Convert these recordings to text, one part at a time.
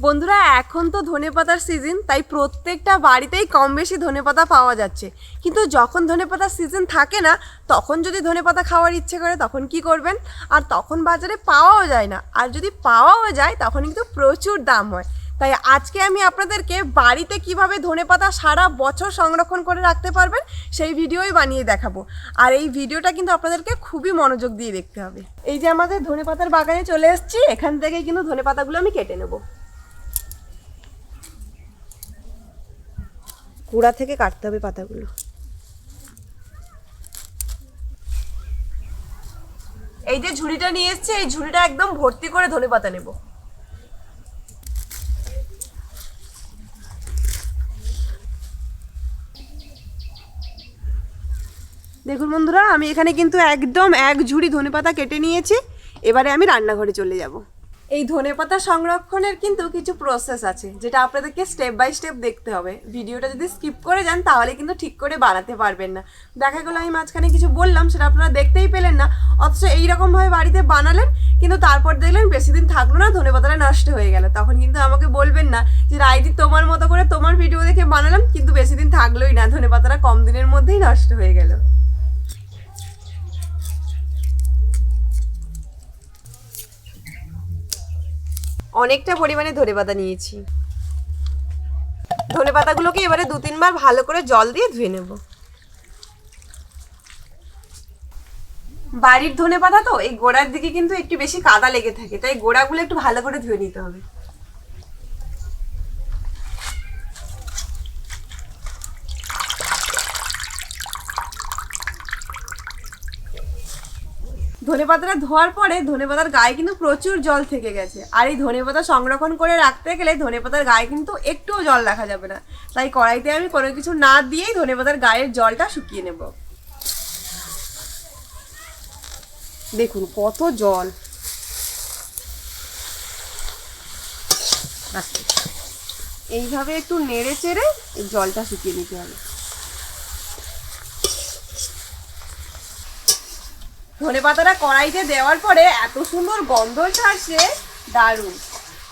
বন্ধুরা এখন তো ধনেপাতার সিজন, তাই প্রত্যেকটা বাড়িতেই কম বেশি ধনেপাতা পাওয়া যাচ্ছে। কিন্তু যখন ধনেপাতার সিজন থাকে না, তখন যদি ধনেপাতা খাওয়ার ইচ্ছে করে তখন কি করবেন? আর তখন বাজারে পাওয়াও যায় না, আর যদি পাওয়াও যায় তখন কিন্তু প্রচুর দাম হয়। তাই আজকে আমি আপনাদেরকে বাড়িতে কিভাবে ধনেপাতা সারা বছর সংরক্ষণ করে রাখতে পারবেন সেই ভিডিওই বানিয়ে দেখাবো। আর এই ভিডিওটা কিন্তু আপনাদেরকে খুবই মনোযোগ দিয়ে দেখতে হবে। এই যে আমাদের ধনেপাতার বাগানে চলে এসেছি, এখান থেকে কিন্তু ধনেপাতাগুলো আমি কেটে নেব। গোড়া থেকে কাটতে হবে পাতাগুলো। এই যে ঝুড়িটা নিয়ে এসেছি, এই ঝুড়িটা একদম ভর্তি করে ধনেপাতা নেব। দেখুন বন্ধুরা, আমি এখানে কিন্তু একদম এক ঝুড়ি ধনেপাতা কেটে নিয়েছি। এবারে আমি রান্নাঘরে চলে যাব। এই ধনেপাতা সংরক্ষণের কিন্তু কিছু প্রসেস আছে, যেটা আপনাদেরকে স্টেপ বাই স্টেপ দেখতে হবে। ভিডিওটা যদি স্কিপ করে যান তাহলে কিন্তু ঠিক করে বানাতে পারবেন না। দেখা গেলো আমি মাঝখানে কিছু বললাম, সেটা আপনারা দেখতেই পেলেন না, অথচ এইরকমভাবে বাড়িতে বানালেন, কিন্তু তারপর দেখলেন বেশি দিন থাকলো না, ধনেপাতাটা নষ্ট হয়ে গেল। তখন কিন্তু আমাকে বলবেন না যে রাইদি তোমার মতো করে তোমার ভিডিও দেখে বানালাম, কিন্তু বেশি দিন থাকলোই না, ধনেপাতাটা কম দিনের মধ্যেই নষ্ট হয়ে গেল। অনেকটা পরিমাণে ধনেপাতা নিয়েছি। ধনেপাতাগুলোকে এবারে 2-3 বার ভালো করে জল দিয়ে ধুয়ে নেব। বাড়ির ধনেপাতা তো এই গোড়ার দিকে কিন্তু একটু বেশি কাদা লেগে থাকে, তাই গোড়াগুলো একটু ভালো করে ধুয়ে নিতে হবে। ধনেপাতাটা ধোয়ার পরে ধনেপাতার গায়ে কিন্তু প্রচুর জল থেকে গেছে, আর এই ধনেপাতা সংরক্ষণ করে রাখতে গেলে ধনেপাতার গায়ে কিন্তু একটুও জল রাখা যাবে না। তাই কড়াইতে আমি কোনো কিছু না দিয়েই ধনেপাতার গায়ের জলটা শুকিয়ে নেব। দেখুন কত জল। এইভাবে একটু নেড়ে চেড়ে এই জলটা শুকিয়ে নিতে হবে। ধনেপাতাটা কড়াইতে দেওয়ার পরে এত সুন্দর গন্ধ ছাড়ছে, দারুণ।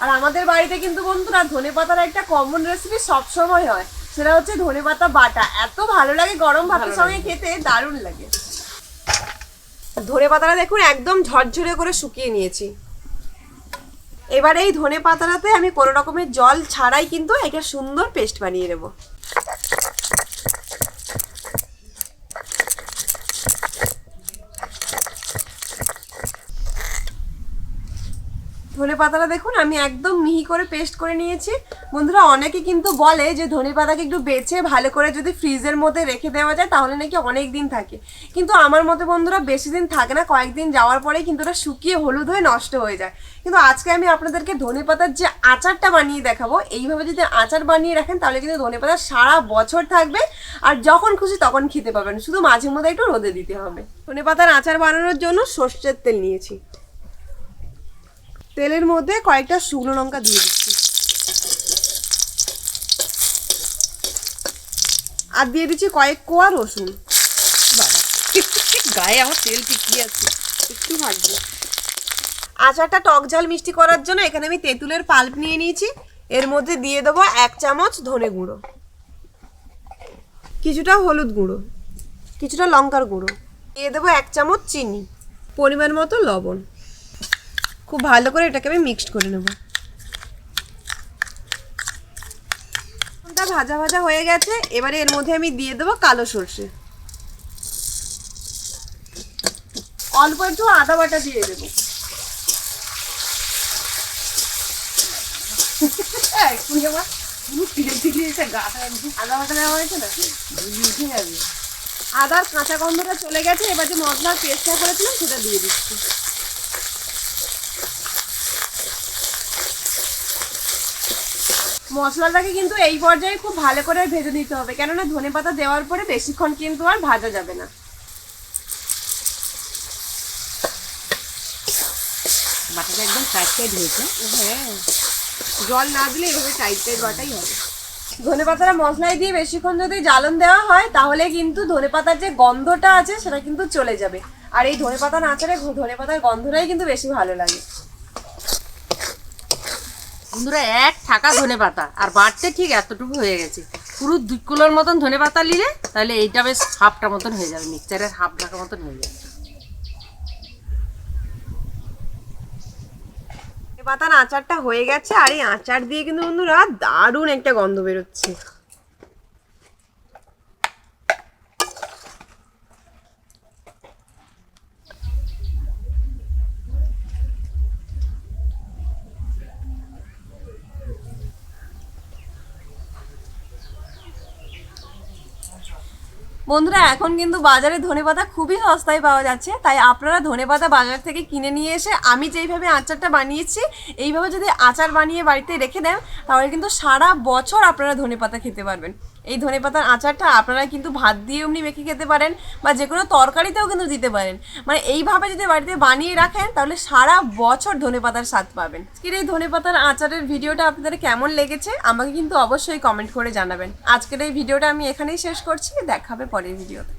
আর আমাদের বাড়িতে কিন্তু বন্ধুরা ধনেপাতার একটা কমন রেসিপি সবসময় হয়, সেটা হচ্ছে ধনেপাতা বাটা। এত ভালো লাগে গরম ভাতের সঙ্গে খেতে, দারুণ লাগে। ধনেপাতাটা দেখুন একদম ঝরঝরে করে শুকিয়ে নিয়েছি। এবার এই ধনেপাতাটাতে আমি কোনো রকমের জল ছাড়াই কিন্তু একটা সুন্দর পেস্ট বানিয়ে নেব। ধনেপাতাটা দেখুন আমি একদম মিহি করে পেস্ট করে নিয়েছি। বন্ধুরা অনেকে কিন্তু বলে যে ধনেপাতাকে একটু বেছে ভালো করে যদি ফ্রিজের মধ্যে রেখে দেওয়া যায় তাহলে নাকি অনেক দিন থাকে, কিন্তু আমার মতে বন্ধুরা বেশি দিন থাকে না, কয়েকদিন যাওয়ার পরেই কিন্তু ওটা শুকিয়ে হলুদ হয়ে নষ্ট হয়ে যায়। কিন্তু আজকে আমি আপনাদেরকে ধনেপাতার যে আচারটা বানিয়ে দেখাবো, এইভাবে যদি আচার বানিয়ে রাখেন তাহলে কিন্তু ধনেপাতা সারা বছর থাকবে, আর যখন খুশি তখন খেতে পাবেন, শুধু মাঝে মধ্যে একটু রোদে দিতে হবে। ধনেপাতার আচার বানানোর জন্য সর্ষের তেল নিয়েছি। তেলের মধ্যে কয়েকটা শুকনো লঙ্কা দিয়ে দিচ্ছি, আর দিয়ে দিচ্ছি কয়েক কোয়া রসুন। বাবা গায়ে আমার তেল টিকিয়ে আছে, একটু ভাজবো। আচারটা টক ঝাল মিষ্টি করার জন্য এখানে আমি তেঁতুলের পাল্প নিয়ে নিয়েছি। এর মধ্যে দিয়ে দেবো 1 চামচ ধনে গুঁড়ো, কিছুটা হলুদ গুঁড়ো, কিছুটা লঙ্কার গুঁড়ো, দিয়ে দেবো 1 চামচ চিনি, পরিমাণ মতো লবণ। খুব ভালো করে এটাকে আমি মিক্সড করে নেব। ভাজা ভাজা হয়ে গেছে, এবারে এর মধ্যে আমি দিয়ে দেবো কালো সর্ষে, অল্প একটু আদা বাটা দিয়ে দেবো। আদা বাটা দেওয়া হয়েছে না, উঠে যাবে। আদার কাঁচা গন্ধটা চলে গেছে, এবার যে মশলার পেস্টটা করেছিলাম সেটা দিয়ে দিচ্ছি। মশলাটাকে কিন্তু এই পর্যায়ে খুব ভালো করে ভেজে নিতে হবে, কেননা ধনেপাতা দেওয়ার পরে বেশিক্ষণ কিন্তু আর ভাজা যাবে না। বাটাটা একদম টাইট টাইট হয়েছে। হ্যাঁ, জল না দিলে এভাবে টাইট টাইট বাটাই হবে। ধনেপাতাটা মশলায় দিয়ে বেশিক্ষণ যদি জ্বালন দেওয়া হয় তাহলে কিন্তু ধনেপাতার যে গন্ধটা আছে সেটা কিন্তু চলে যাবে, আর এই ধনেপাতার আচারে ধনেপাতার গন্ধটাই কিন্তু বেশি ভালো লাগে। বন্ধুরা এক থাকা ধনেপাতা আর বাড়তে ঠিক এতটুকু হয়ে গেছে, পুরো 2 কিলোর মতন ধনেপাতা নিলে তাহলে এইটা বেশ হাফটা মতন হয়ে যাবে, মিক্সচারের হাফ ঢাকা মতন হয়ে যাবে। পাতার আচারটা হয়ে গেছে, আর এই আচার দিয়ে কিন্তু বন্ধুরা দারুণ একটা গন্ধ বেরোচ্ছে। বন্ধুরা এখন কিন্তু বাজারে ধনেপাতা খুবই সস্তায় পাওয়া যাচ্ছে, তাই আপনারা ধনেপাতা বাজার থেকে কিনে নিয়ে এসে আমি যেইভাবে আচারটা বানিয়েছি এইভাবে যদি আচার বানিয়ে বাড়িতে রেখে দেন তাহলে কিন্তু সারা বছর আপনারা ধনেপাতা খেতে পারবেন। এই ধনেপাতার আচারটা আপনারা কিন্তু ভাত দিয়ে এমনি মেখে খেতে পারেন বা যে কোনো তরকারিতেও কিন্তু দিতে পারেন। মানে এইভাবে যদি বাড়িতে বানিয়ে রাখেন তাহলে সারা বছর ধনেপাতার স্বাদ পাবেন। আজকের এই ধনেপাতার আচারের ভিডিওটা আপনাদের কেমন লেগেছে আমাকে কিন্তু অবশ্যই কমেন্ট করে জানাবেন। আজকের এই ভিডিওটা আমি এখানেই শেষ করছি, দেখা হবে পরের ভিডিওতে।